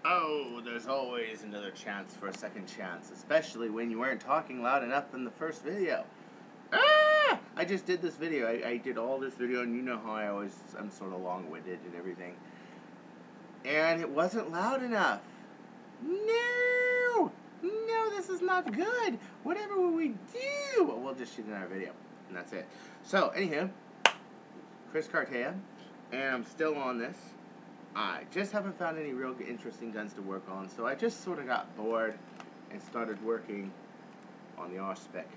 Oh, there's always another chance for a second chance, especially when you weren't talking loud enough in the first video. Ah! I just did this video. I did all this video, and you know how I'm sort of long-winded and everything. And it wasn't loud enough. No! No, this is not good. Whatever will we do? Well, we'll just shoot another video, and that's it. So, anywho, Chris Cartea, and I'm still on this. I just haven't found any real interesting guns to work on, so I just sort of got bored and started working on the R-Spec.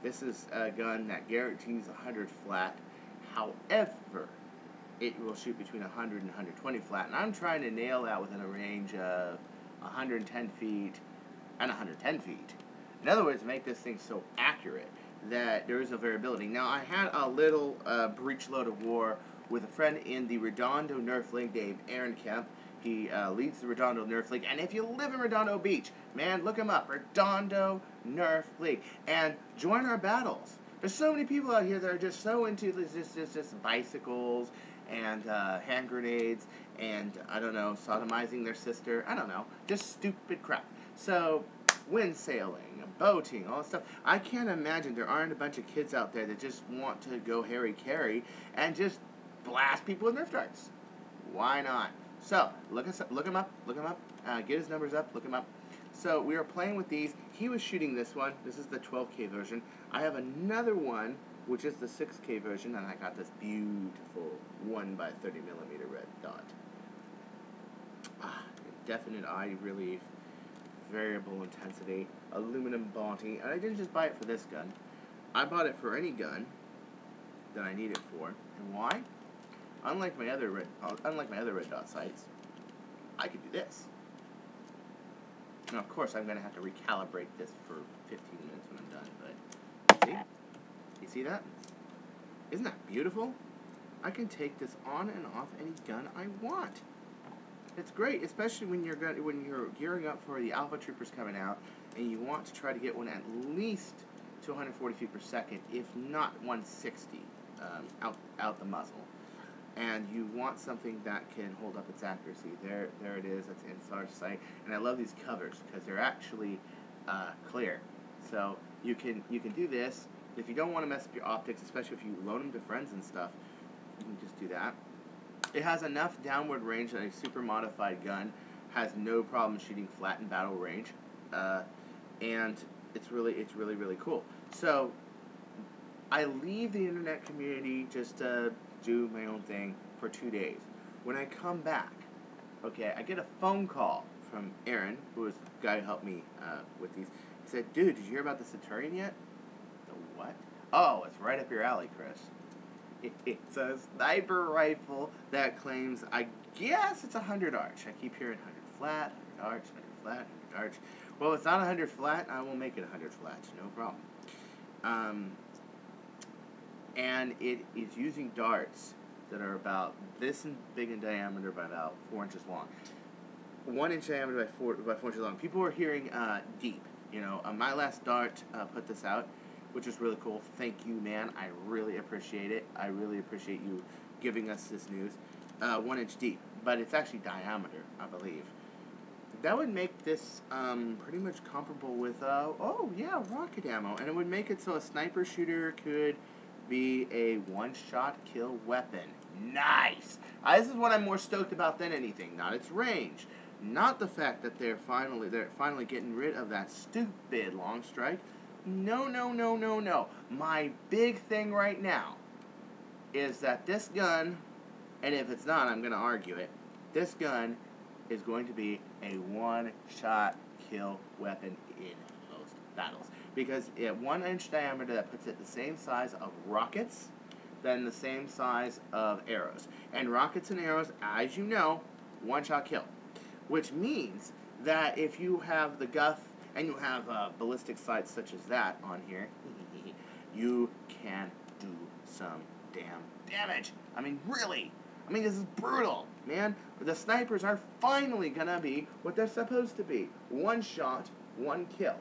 This is a gun that guarantees 100 flat. However, it will shoot between 100 and 120 flat, and I'm trying to nail that within a range of 110 feet and 110 feet. In other words, make this thing so accurate that there is no variability. Now, I had a little breech load of war with a friend in the Redondo Nerf League named Aaron Kemp. He leads the Redondo Nerf League, and if you live in Redondo Beach, man, look him up, Redondo Nerf League, and join our battles. There's so many people out here that are just so into just bicycles and hand grenades and, I don't know, sodomizing their sister. I don't know, just stupid crap. So, wind sailing, boating, all that stuff. I can't imagine there aren't a bunch of kids out there that just want to go harry-carry and just blast people with Nerf darts. Why not? So, look him up, get his numbers up, look him up. So, we are playing with these. He was shooting this one. This is the 12K version. I have another one, which is the 6K version, and I got this beautiful 1 by 30 millimeter red dot. Definite eye relief, variable intensity, aluminum body, and I didn't just buy it for this gun. I bought it for any gun that I need it for. And why? Unlike my other red dot sights, I could do this. Now, of course, I'm going to have to recalibrate this for 15 minutes when I'm done, but see? You see that? Isn't that beautiful? I can take this on and off any gun I want. It's great, especially when you're gearing up for the Alpha Troopers coming out, and you want to try to get one at least to 140 feet per second, if not 160, out the muzzle. And you want something that can hold up its accuracy. There it is. That's in our sight. And I love these covers because they're actually clear. So you can do this. If you don't want to mess up your optics, especially if you loan them to friends and stuff, you can just do that. It has enough downward range that a super modified gun has no problem shooting flat in battle range, and it's really cool. So I leave the internet community just to do my own thing for 2 days. When I come back, okay, I get a phone call from Aaron, who is the guy who helped me with these. He said, "Dude, did you hear about the Centurion yet?" The what? Oh, it's right up your alley, Chris. It's a sniper rifle that claims, I guess it's 100 arch. I keep hearing 100 flat, 100 arch, 100 flat, 100 arch. Well, if it's not 100 flat, I will make it 100 flat, no problem. And it is using darts that are about this big in diameter by about 4 inches long. 1 inch diameter by 4 inches long. People are hearing deep. You know, my last dart put this out, which is really cool. Thank you, man. I really appreciate it. I really appreciate you giving us this news. 1 inch deep, but it's actually diameter, I believe. That would make this pretty much comparable with, rocket ammo. And it would make it so a sniper shooter could be a one-shot kill weapon. Nice! This is what I'm more stoked about than anything. Not its range. Not the fact that they're finally getting rid of that stupid long strike. No. My big thing right now is that this gun, and if it's not, I'm going to argue it, this gun is going to be a one-shot kill weapon in most battles. Because at 1 inch diameter, that puts it the same size of rockets, than the same size of arrows. And rockets and arrows, as you know, one-shot kill. Which means that if you have the guff, and you have ballistic sights such as that on here, you can do some damn damage. I mean, really. I mean, this is brutal, man. The snipers are finally going to be what they're supposed to be. One shot, one kill.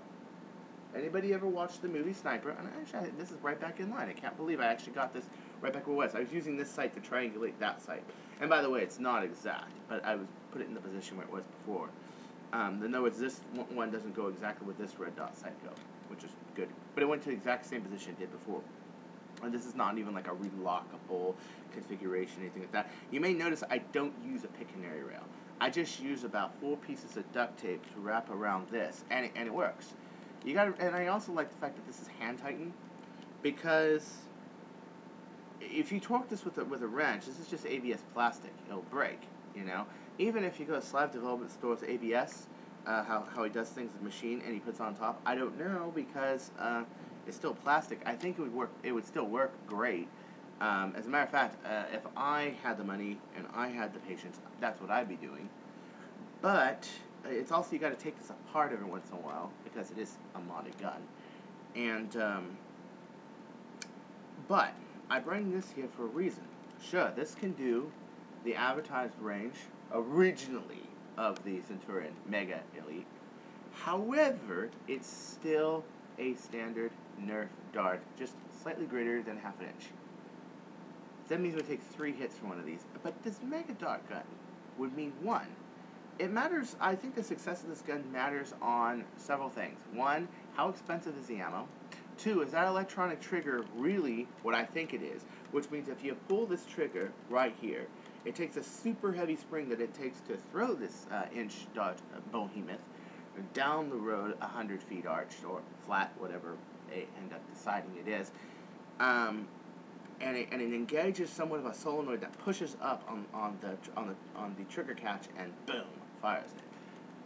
Anybody ever watched the movie Sniper? And actually, this is right back in line. I can't believe I actually got this right back where it was. I was using this sight to triangulate that sight. And by the way, it's not exact, but I was put it in the position where it was before. In other words, this one doesn't go exactly with this red dot sight go, which is good. But it went to the exact same position it did before. And this is not even like a relockable configuration, anything like that. You may notice I don't use a Pictionary rail. I just use about 4 pieces of duct tape to wrap around this, and it works. And I also like the fact that this is hand tightened, because if you torque this with a wrench, this is just ABS plastic. It'll break, you know. Even if you go to Slab Development Store's ABS, how he does things with the machine and he puts on top, I don't know, because it's still plastic. I think it would work. It would still work great. As a matter of fact, if I had the money and I had the patience, that's what I'd be doing. But it's also, you got to take this apart every once in a while, because it is a modded gun. And but I bring this here for a reason. Sure, this can do the advertised range originally of the Centurion Mega Elite. However, it's still a standard Nerf dart, just slightly greater than ½ an inch. That means it would take 3 hits for one of these. But this Mega Dart gun would mean 1. It matters, I think the success of this gun matters on several things. 1, how expensive is the ammo? 2, is that electronic trigger really what I think it is? Which means if you pull this trigger right here, it takes a super heavy spring that it takes to throw this inch dart behemoth down the road 100 feet arched or flat, whatever they end up deciding it is. And it engages somewhat of a solenoid that pushes up on the trigger catch and boom, fires it.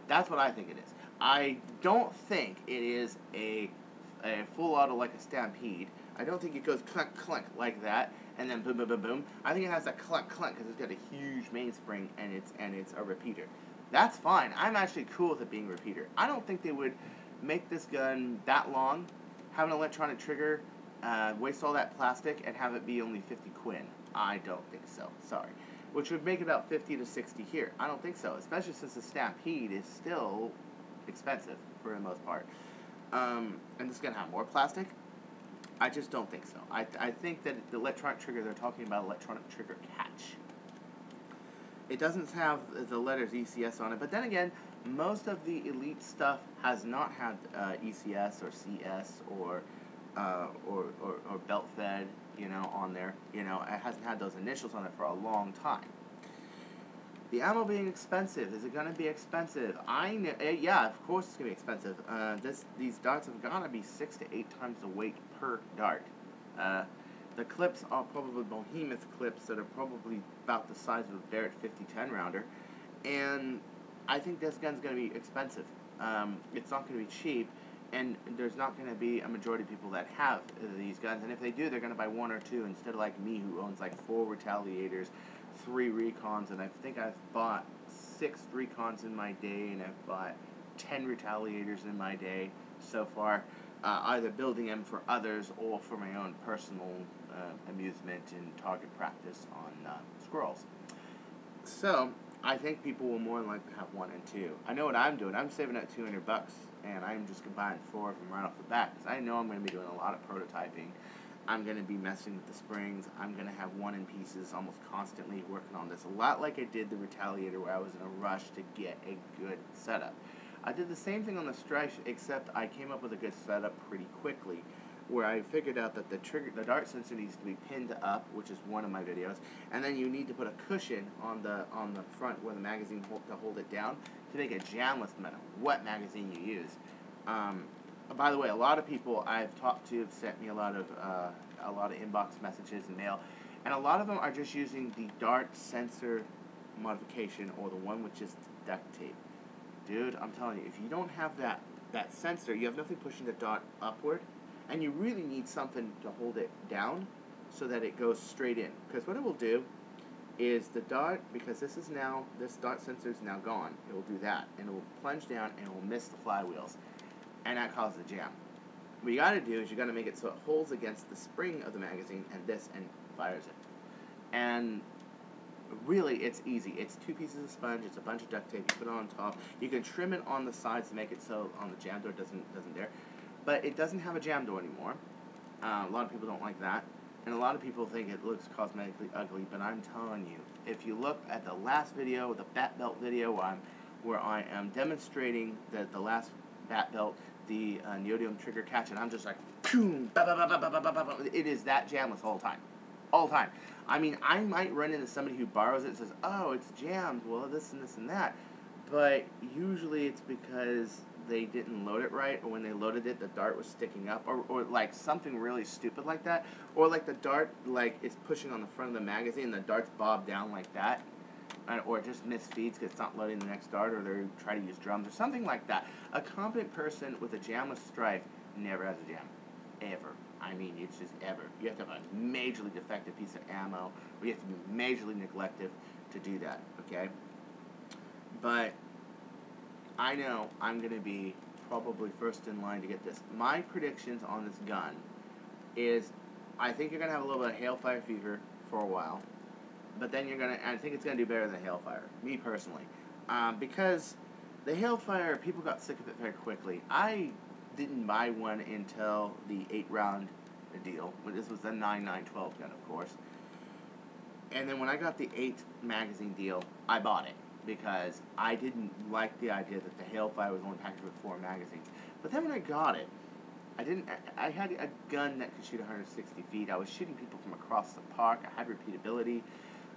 That's what I think it is. I don't think it is a full auto like a Stampede. I don't think it goes clunk clunk like that and then boom boom boom boom. I think it has a clunk clunk because it's got a huge mainspring and it's a repeater. That's fine. I'm actually cool with it being a repeater. I don't think they would make this gun that long, have an electronic trigger, waste all that plastic, and have it be only 50 quid. I don't think so. Sorry. Which would make about 50 to 60 here. I don't think so, especially since the Stampede is still expensive for the most part. And this is going to have more plastic. I just don't think so. I think that the electronic trigger, they're talking about electronic trigger catch. It doesn't have the letters ECS on it, but then again, most of the Elite stuff has not had ECS or CS or belt fed, on there. It hasn't had those initials on it for a long time. The ammo being expensive, is it going to be expensive? Yeah, of course it's going to be expensive. These darts have got to be 6 to 8 times the weight per dart. The clips are probably behemoth clips that are probably about the size of a Barrett 50-10 rounder, and I think this gun's going to be expensive. It's not going to be cheap, and there's not going to be a majority of people that have these guns, and if they do, they're going to buy 1 or 2 instead of like me, who owns like 4 Retaliators, 3 Recons, and I think I've bought 6 Recons in my day, and I've bought 10 Retaliators in my day so far, either building them for others or for my own personal amusement and target practice on squirrels. So I think people will more than likely have 1 and 2. I know what I'm doing. I'm saving up $200, and I'm just combining 4 of them right off the bat, because I know I'm going to be doing a lot of prototyping. I'm going to be messing with the springs. I'm going to have 1 in pieces almost constantly working on this. A lot like I did the Retaliator, where I was in a rush to get a good setup. I did the same thing on the Strife, except I came up with a good setup pretty quickly, where I figured out that the dart sensor needs to be pinned up, which is one of my videos, and then you need to put a cushion on the front where the magazine to hold it down to make it jamless no matter what magazine you use. By the way, a lot of people I've talked to have sent me a lot of inbox messages and mail, and a lot of them are just using the dart sensor modification or the one with just duct tape. Dude, I'm telling you, if you don't have that sensor, you have nothing pushing the dart upward, and you really need something to hold it down so that it goes straight in. Because what it will do is the dart, because this dart sensor is now gone, it will do that, and it will plunge down and it will miss the flywheels, and that causes a jam. What you got to do is you got to make it so it holds against the spring of the magazine and fires it. And really, it's easy. It's 2 pieces of sponge. It's a bunch of duct tape. You put it on top. You can trim it on the sides to make it so on the jam door doesn't dare. But it doesn't have a jam door anymore. A lot of people don't like that. And a lot of people think it looks cosmetically ugly, but I'm telling you, if you look at the last video, the bat belt video, where I am demonstrating the last bat belt, the neodymium trigger catch, and I'm just like, boom, ba ba ba ba ba ba ba ba. It is that jamless all the time. All the time. I mean, I might run into somebody who borrows it and says, oh, it's jammed, well, this and this and that. But usually it's because they didn't load it right, or when they loaded it, the dart was sticking up, or like something really stupid like that, or like the dart like is pushing on the front of the magazine, and the dart's bobbed down like that, or just misfeeds because it's not loading the next dart, or they try to use drums or something like that. A competent person with a jamless strife never has a jam, ever. I mean, it's just ever. You have to have a majorly defective piece of ammo, or you have to be majorly neglective to do that. Okay. But I know I'm going to be probably first in line to get this. My predictions on this gun is I think you're going to have a little bit of hailfire fever for a while, but then I think it's going to do better than hailfire, me personally. Because the hailfire, people got sick of it very quickly. I didn't buy one until the 8-round deal. This was the 9.912 gun, of course. And then when I got the 8 magazine deal, I bought it, because I didn't like the idea that the hailfire was only packaged with 4 magazines. But then when I got it, I had a gun that could shoot 160 feet. I was shooting people from across the park. I had repeatability.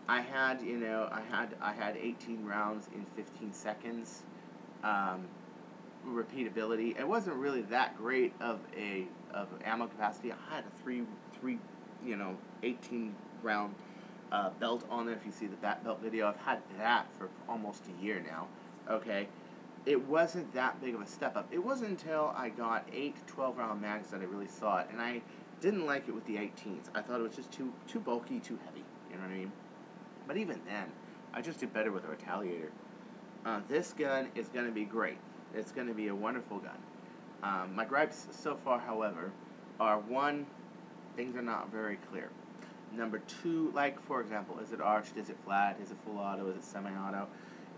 I had 18 rounds in 15 seconds. Repeatability. It wasn't really that great of ammo capacity. I had a 18 round belt on there. If you see the bat belt video, I've had that for almost a year now. Okay, it wasn't that big of a step up. It wasn't until I got 8 12-round mags that I really saw it, and I didn't like it with the 18s. I thought it was just too bulky, too heavy. You know what I mean? But even then, I just did better with a Retaliator. This gun is going to be great. It's going to be a wonderful gun. My gripes so far, however, are 1, things are not very clear. Number 2, like, for example, is it arched, is it flat, is it full auto, is it semi-auto,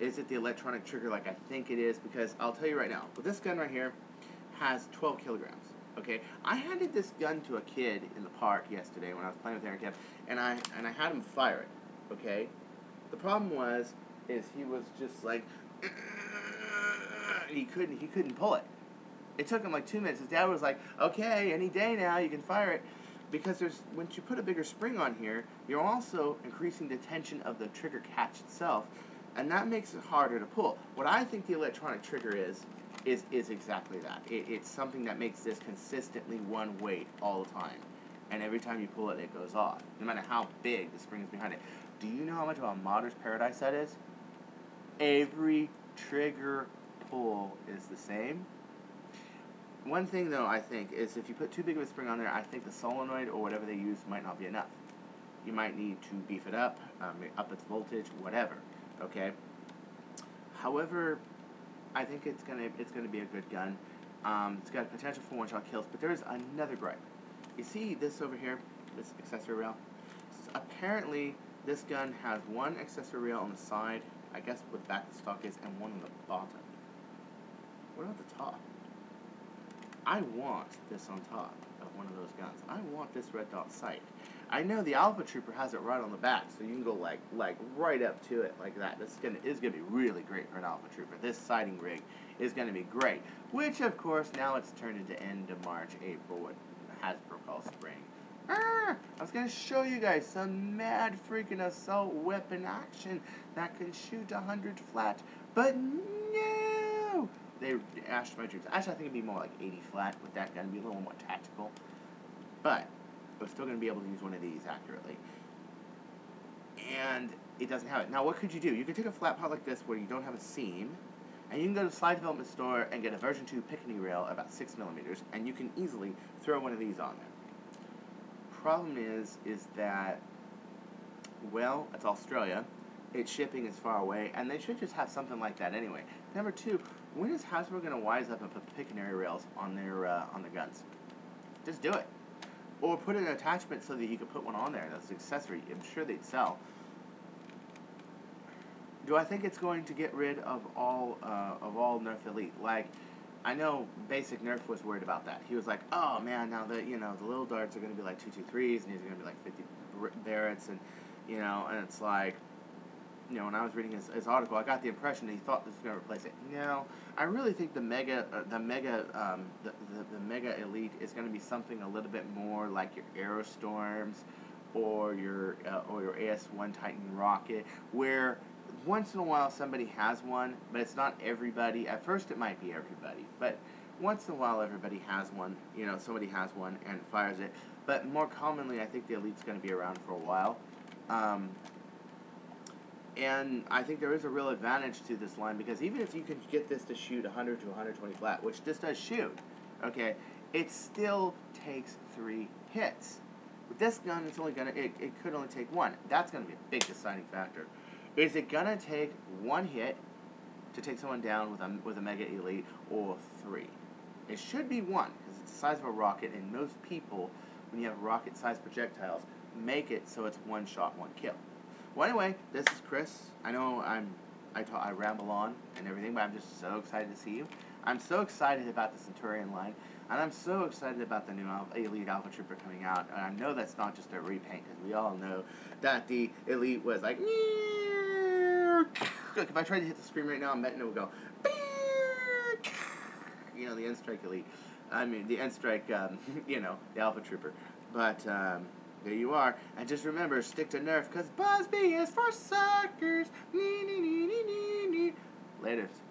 is it the electronic trigger like I think it is? Because I'll tell you right now, with this gun right here, has 12 kilograms, okay? I handed this gun to a kid in the park yesterday when I was playing with Aaron Kemp, and I had him fire it, okay? The problem is he was just like, he couldn't pull it. It took him like 2 minutes. His dad was like, okay, any day now, you can fire it. Because once you put a bigger spring on here, you're also increasing the tension of the trigger catch itself, and that makes it harder to pull. What I think the electronic trigger is exactly that. It's something that makes this consistently one weight all the time, and every time you pull it, it goes off, no matter how big the spring is behind it. Do you know how much of a modder's paradise that is? Every trigger pull is the same. One thing, though, I think, is if you put too big of a spring on there, I think the solenoid or whatever they use might not be enough. You might need to beef it up, up its voltage, whatever, okay? However, I think it's gonna be a good gun. It's got potential for one-shot kills, but there's another gripe. You see this over here, this accessory rail? Apparently, this gun has 1 accessory rail on the side, I guess what back the stock is, and 1 on the bottom. What about the top? I want this on top of one of those guns. I want this red dot sight. I know the Alpha Trooper has it right on the back, so you can go like right up to it like that. This is gonna be really great for an Alpha Trooper. This sighting rig is gonna be great. Which, of course, now it's turned into end of March, April, what Hasbro calls spring. I was gonna show you guys some mad freaking assault weapon action that can shoot 100 flat, but no. They dashed my dreams. Actually, I think it'd be more like 80 flat with that gun. It'd be a little more tactical. But we're still going to be able to use one of these accurately. And it doesn't have it. Now, what could you do? You could take a flat pot like this where you don't have a seam, and you can go to the Slide Development Store and get a version 2 Picatinny rail about 6 millimeters, and you can easily throw one of these on there. Problem is that, well, it's Australia. Its shipping is far away, and they should just have something like that anyway. Number 2, when is Hasbro going to wise up and put Picatinny rails on their guns? Just do it. Or put an attachment so that you could put one on there. That's an accessory. I'm sure they'd sell. Do I think it's going to get rid of all Nerf Elite? Like, I know Basic Nerf was worried about that. He was like, oh man, now the the little darts are going to be like 223s, and these are going to be like 50 Barretts, and and it's like, when I was reading his article, I got the impression that he thought this was going to replace it. No, I really think the Mega Elite is going to be something a little bit more like your Aerostorms, or your AS1 Titan rocket, where once in a while somebody has one, but it's not everybody. At first it might be everybody, but once in a while everybody has one. Somebody has one and fires it. But more commonly, I think the Elite's going to be around for a while. And I think there is a real advantage to this line, because even if you can get this to shoot 100 to 120 flat, which this does shoot, okay, it still takes 3 hits. With this gun, it's only it could only take 1. That's gonna be a big deciding factor. Is it gonna take 1 hit to take someone down with a Mega Elite, or 3? It should be 1, because it's the size of a rocket, and most people, when you have rocket-sized projectiles, make it so it's 1 shot, 1 kill. Well, anyway, this is Chris. I know I ramble on and everything, but I'm just so excited to see you. I'm so excited about the Centurion line, and I'm so excited about the new Elite Alpha Trooper coming out. And I know that's not just a repaint, because we all know that the Elite was like, look, if I tried to hit the screen right now, I'm betting it would go, the N-Strike Elite. I mean, the N-Strike, the Alpha Trooper. But, there you are. And just remember, stick to Nerf, because Busby is for suckers. Laters.